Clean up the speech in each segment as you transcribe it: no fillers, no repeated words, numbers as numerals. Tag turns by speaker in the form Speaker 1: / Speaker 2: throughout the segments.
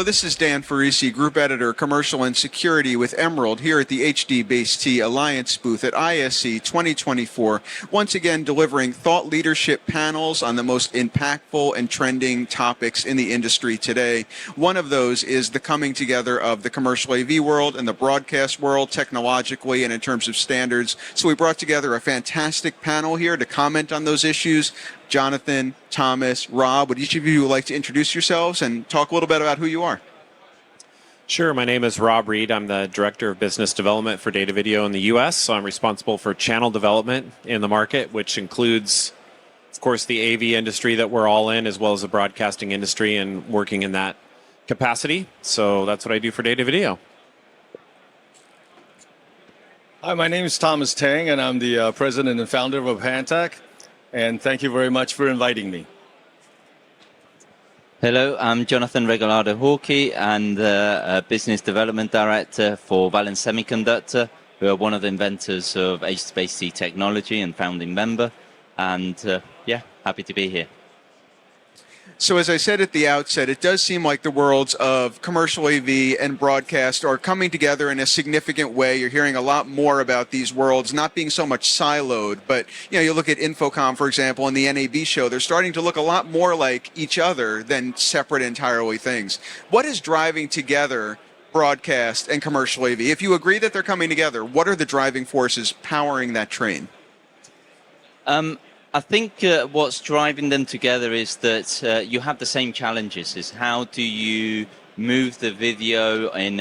Speaker 1: this is Dan Farisi, Group Editor, Commercial and Security with Emerald here at the HDBaseT Alliance booth at ISE 2024. Once again, delivering thought leadership panels on the most impactful and trending topics in the industry today. One of those is the coming together of the commercial AV world and the broadcast world technologically and in terms of standards. So we brought together a fantastic panel here to comment on those issues. Jonathan, Thomas, Rob, would each of you like to introduce yourselves and talk a little bit about who you are?
Speaker 2: Sure. My name is Rob Reed. I'm the Director of Business Development for Data Video in the U.S., so I'm responsible for channel development in the market, which includes, of course, the AV industry that we're all in, as well as the broadcasting industry and working in that capacity. So that's what I do for Data Video.
Speaker 3: Hi, my name is Thomas Tang, and I'm the President and Founder of Pantech. And thank you very much for inviting me.
Speaker 4: Hello, I'm Jonathan Regalado-Hawkey and the Business Development Director for Valens Semiconductor, who are one of the inventors of HDBaseT technology and founding member. And happy to be here.
Speaker 1: So as I said at the outset, it does seem like the worlds of commercial AV and broadcast are coming together in a significant way. You're hearing a lot more about these worlds not being so much siloed, but you look at Infocom, for example, and the NAB show, they're starting to look a lot more like each other than separate entirely things. What is driving together broadcast and commercial AV? If you agree that they're coming together, what are the driving forces powering that train?
Speaker 4: I think what's driving them together is that you have the same challenges. Is how do you move the video in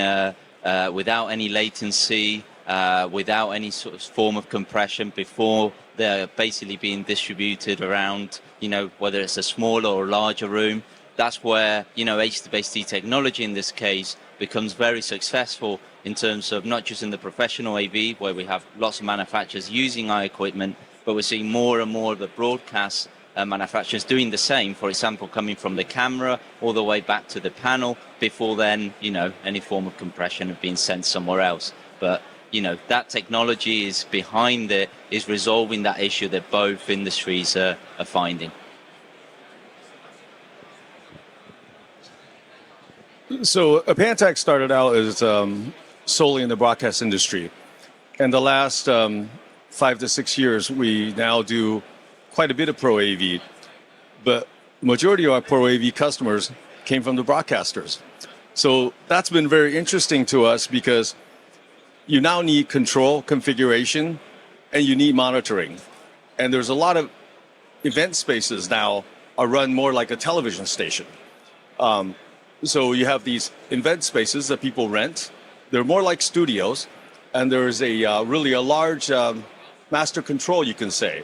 Speaker 4: without any latency, without any sort of form of compression before they're basically being distributed around, whether it's a smaller or larger room. That's where, HDBaseT technology in this case becomes very successful in terms of not just in the professional AV, where we have lots of manufacturers using our equipment, but we're seeing more and more of the broadcast manufacturers doing the same, for example, coming from the camera all the way back to the panel before then, any form of compression of being sent somewhere else. But, that technology is behind it, is resolving that issue that both industries are finding.
Speaker 3: So Pantech started out as solely in the broadcast industry. And the last 5 to 6 years, we now do quite a bit of Pro AV, but majority of our Pro AV customers came from the broadcasters. So that's been very interesting to us because you now need control, configuration, and you need monitoring. And there's a lot of event spaces now are run more like a television station. So you have these event spaces that people rent. They're more like studios, and there's really a large master control, you can say.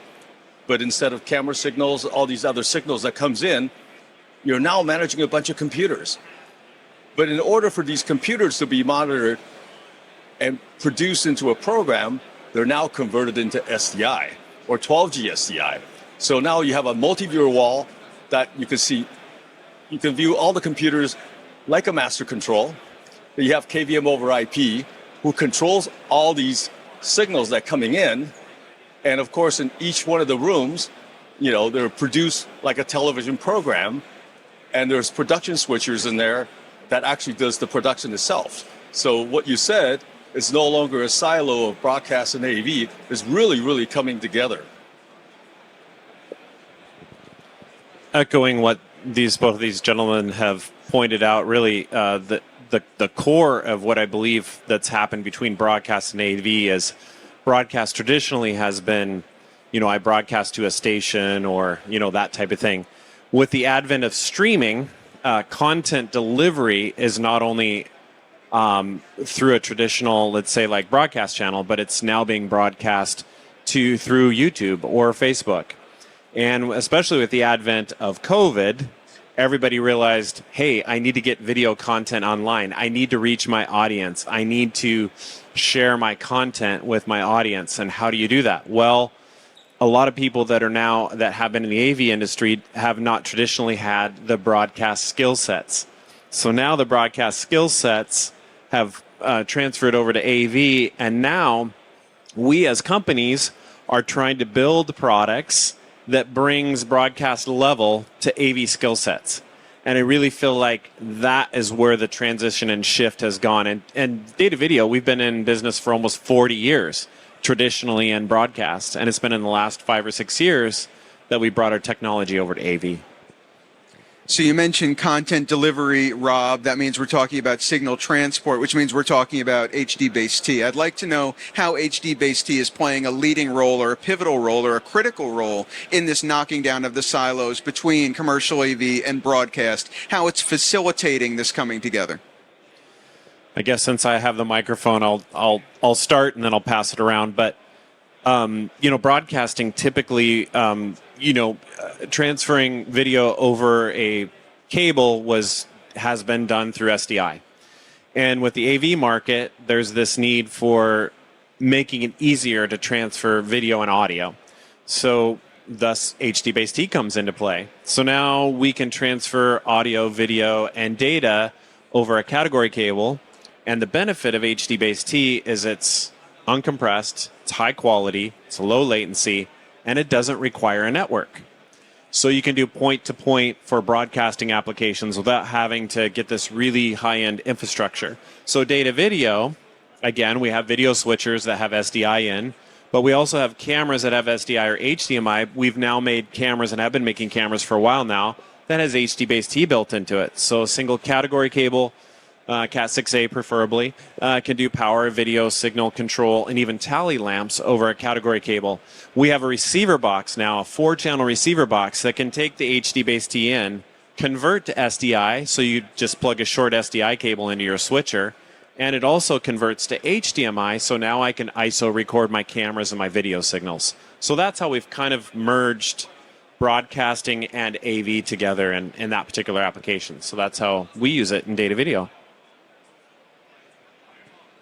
Speaker 3: But instead of camera signals, all these other signals that comes in, you're now managing a bunch of computers. But in order for these computers to be monitored and produced into a program, they're now converted into SDI or 12G SDI. So now you have a multi-viewer wall that you can see. You can view all the computers like a master control. You have KVM over IP, who controls all these signals that are coming in. And of course, in each one of the rooms, they're produced like a television program, and there's production switchers in there that actually does the production itself. So what you said is no longer a silo of broadcast and AV. It's really, really coming together.
Speaker 2: Echoing what both of these gentlemen have pointed out, really the core of what I believe that's happened between broadcast and AV is broadcast traditionally has been, I broadcast to a station or, that type of thing. With the advent of streaming, content delivery is not only through a traditional, let's say, like broadcast channel, but it's now being broadcast through YouTube or Facebook. And especially with the advent of COVID, everybody realized, hey, I need to get video content online. I need to reach my audience. I need to share my content with my audience. And how do you do that? Well, a lot of people that have been in the AV industry have not traditionally had the broadcast skill sets. So now the broadcast skill sets have transferred over to AV, and now we as companies are trying to build products that brings broadcast level to AV skill sets. And I really feel like that is where the transition and shift has gone. And data video, we've been in business for almost 40 years, traditionally in broadcast. And it's been in the last 5 or 6 years that we brought our technology over to AV.
Speaker 1: So you mentioned content delivery, Rob. That means we're talking about signal transport, which means we're talking about HDBaseT. I'd like to know how HDBaseT is playing a leading role or a pivotal role or a critical role in this knocking down of the silos between commercial AV and broadcast, how it's facilitating this coming together.
Speaker 2: I guess since I have the microphone, I'll start and then I'll pass it around. But broadcasting typically, transferring video over a cable has been done through SDI. And with the AV market, there's this need for making it easier to transfer video and audio. So thus HDBaseT comes into play. So now we can transfer audio, video, and data over a category cable. And the benefit of HDBaseT is it's uncompressed, it's high quality, it's low latency, and it doesn't require a network. So you can do point-to-point for broadcasting applications without having to get this really high-end infrastructure. So data video, again, we have video switchers that have SDI in, but we also have cameras that have SDI or HDMI. We've now made cameras and have been making cameras for a while now that has HDBaseT built into it. So a single category cable, Cat6A preferably, can do power, video, signal control, and even tally lamps over a category cable. We have a receiver box now, a 4-channel receiver box that can take the HDBaseT in, convert to SDI, so you just plug a short SDI cable into your switcher, and it also converts to HDMI, so now I can ISO record my cameras and my video signals. So that's how we've kind of merged broadcasting and AV together in that particular application. So that's how we use it in data video.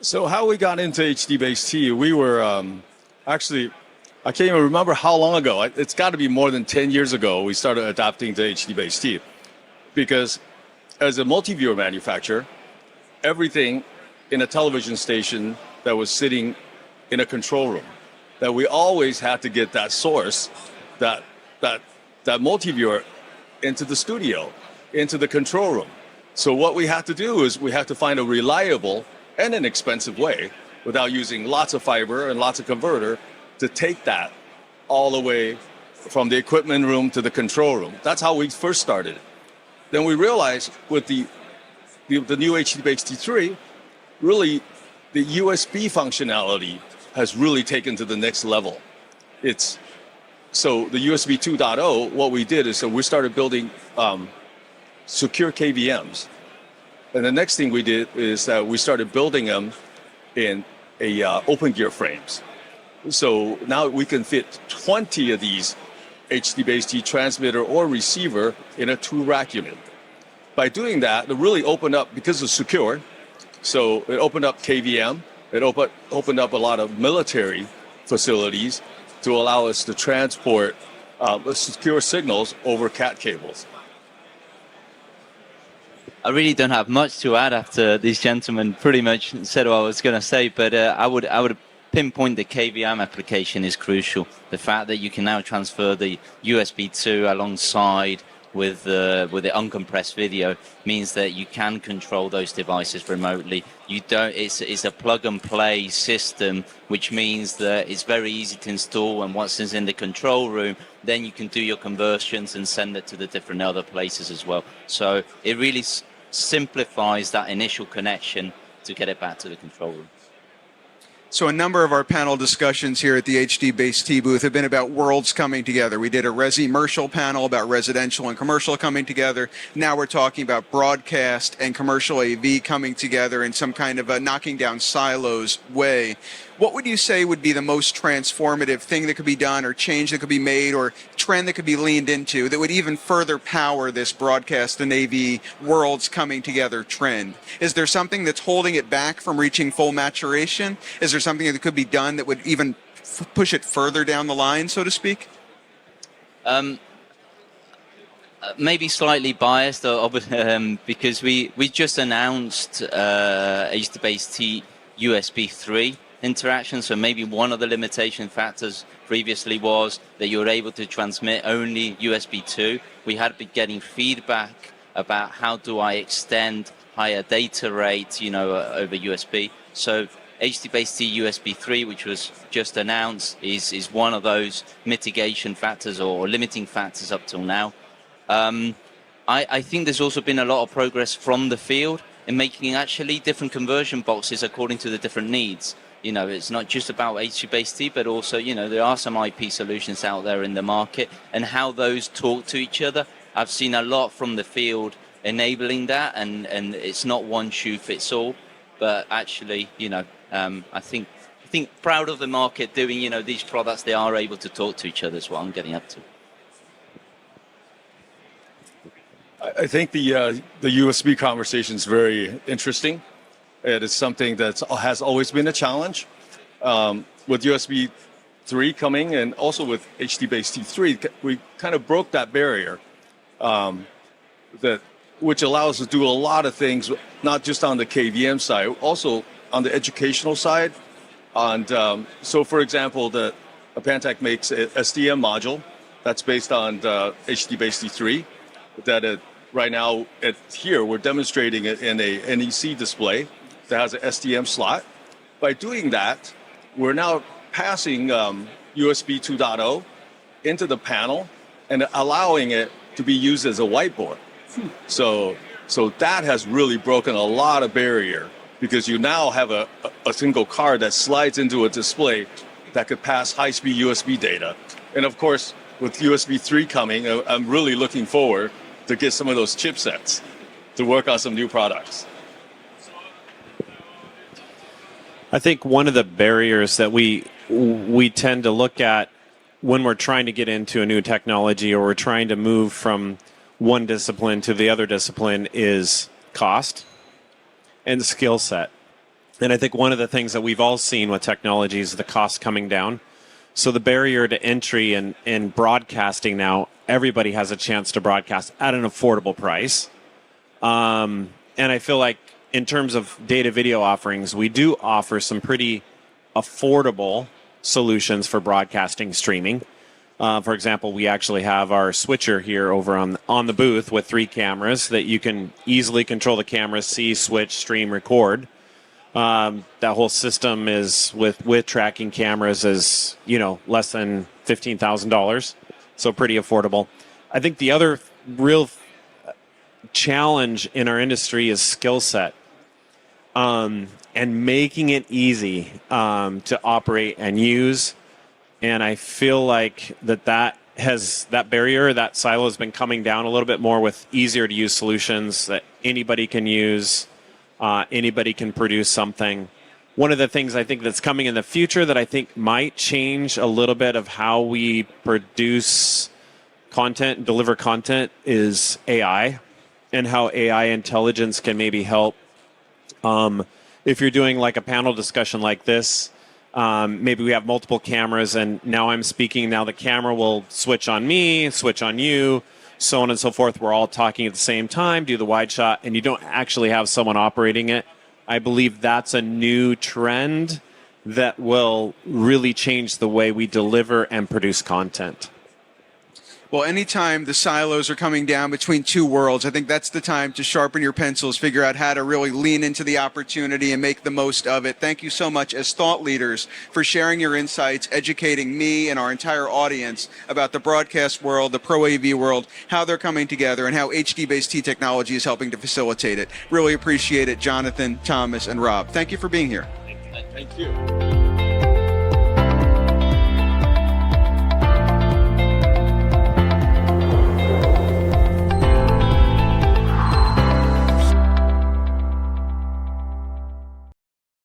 Speaker 3: So how we got into HDBaseT, we were actually, I can't even remember how long ago. It's got to be more than 10 years ago we started adapting to HDBaseT. Because as a multi-viewer manufacturer, everything in a television station that was sitting in a control room, that we always had to get that source, that multi-viewer into the studio, into the control room. So what we had to do is we had to find a reliable and an expensive way, without using lots of fiber and lots of converter, to take that all the way from the equipment room to the control room. That's how we first started. Then we realized with the new HDBaseT 3, really the USB functionality has really taken to the next level. So the USB 2.0, what we did is we started building secure KVMs. And the next thing we did is that we started building them in open gear frames. So now we can fit 20 of these HDBaseT transmitter or receiver in a 2-rack unit. By doing that, it really opened up, because it's secure, so it opened up KVM, it opened up a lot of military facilities to allow us to transport secure signals over Cat cables.
Speaker 4: I really don't have much to add after these gentlemen pretty much said what I was going to say, but I would pinpoint the KVM application is crucial. The fact that you can now transfer the USB 2 alongside with the uncompressed video means that you can control those devices remotely. It's a plug and play system, which means that it's very easy to install, and once it's in the control room, then you can do your conversions and send it to the different other places as well. So it really simplifies that initial connection to get it back to the control room.
Speaker 1: So a number of our panel discussions here at the HDBaseT booth have been about worlds coming together. We did a resi-mercial panel about residential and commercial coming together. Now we're talking about broadcast and commercial AV coming together in some kind of a knocking down silos way. What would you say would be the most transformative thing that could be done, or change that could be made, or trend that could be leaned into that would even further power this broadcast and AV worlds coming together trend? Is there something that's holding it back from reaching full maturation? Is there something that could be done that would even push it further down the line, so to speak?
Speaker 4: Maybe slightly biased, because we just announced HDBaseT USB 3 interaction. So maybe one of the limitation factors previously was that you were able to transmit only USB 2. We had been getting feedback about how do I extend higher data rate, over USB. So HDBaseT USB 3, which was just announced, is one of those mitigation factors or limiting factors up till now. I think there's also been a lot of progress from the field in making actually different conversion boxes according to the different needs. It's not just about HDBaseT, but also, there are some IP solutions out there in the market, and how those talk to each other. I've seen a lot from the field enabling that, and it's not one shoe fits all, but actually, I think proud of the market doing, these products. They are able to talk to each other is what I'm getting up to.
Speaker 3: I think the USB conversation is very interesting. It is something that has always been a challenge. With USB 3 coming, and also with HDBaseT 3, we kind of broke that barrier, which allows us to do a lot of things, not just on the KVM side, also on the educational side. And so, for example, Apantec makes an SDM module that's based on the HDBaseT 3. That right now here we're demonstrating it in a NEC display that has an SDM slot. By doing that, we're now passing USB 2.0 into the panel and allowing it to be used as a whiteboard. So that has really broken a lot of barrier, because you now have a single card that slides into a display that could pass high-speed USB data. And of course, with USB 3 coming, I'm really looking forward to get some of those chipsets to work on some new products.
Speaker 2: I think one of the barriers that we tend to look at when we're trying to get into a new technology, or we're trying to move from one discipline to the other discipline, is cost and skill set. And I think one of the things that we've all seen with technology is the cost coming down. So the barrier to entry in broadcasting now, everybody has a chance to broadcast at an affordable price. And I feel like in terms of data video offerings, we do offer some pretty affordable solutions for broadcasting streaming. For example, we actually have our switcher here over on the booth with 3 cameras that you can easily control the cameras, see, switch, stream, record. That whole system is with tracking cameras is, less than $15,000. So pretty affordable. I think the other real challenge in our industry is skill set, and making it easy to operate and use. And I feel like that barrier, that silo has been coming down a little bit more with easier to use solutions that anybody can use. Anybody can produce something. One of the things I think that's coming in the future that I think might change a little bit of how we produce content and deliver content is AI, and how AI intelligence can maybe help. If you're doing like a panel discussion like this, maybe we have multiple cameras, and now I'm speaking, now the camera will switch on me, switch on you, so on and so forth. We're all talking at the same time, do the wide shot, and you don't actually have someone operating it. I believe that's a new trend that will really change the way we deliver and produce content.
Speaker 1: Well, anytime the silos are coming down between two worlds, I think that's the time to sharpen your pencils, figure out how to really lean into the opportunity and make the most of it. Thank you so much as thought leaders for sharing your insights, educating me and our entire audience about the broadcast world, the Pro AV world, how they're coming together, and how HDBaseT technology is helping to facilitate it. Really appreciate it, Jonathan, Thomas, and Rob. Thank you for being here.
Speaker 3: Thank you.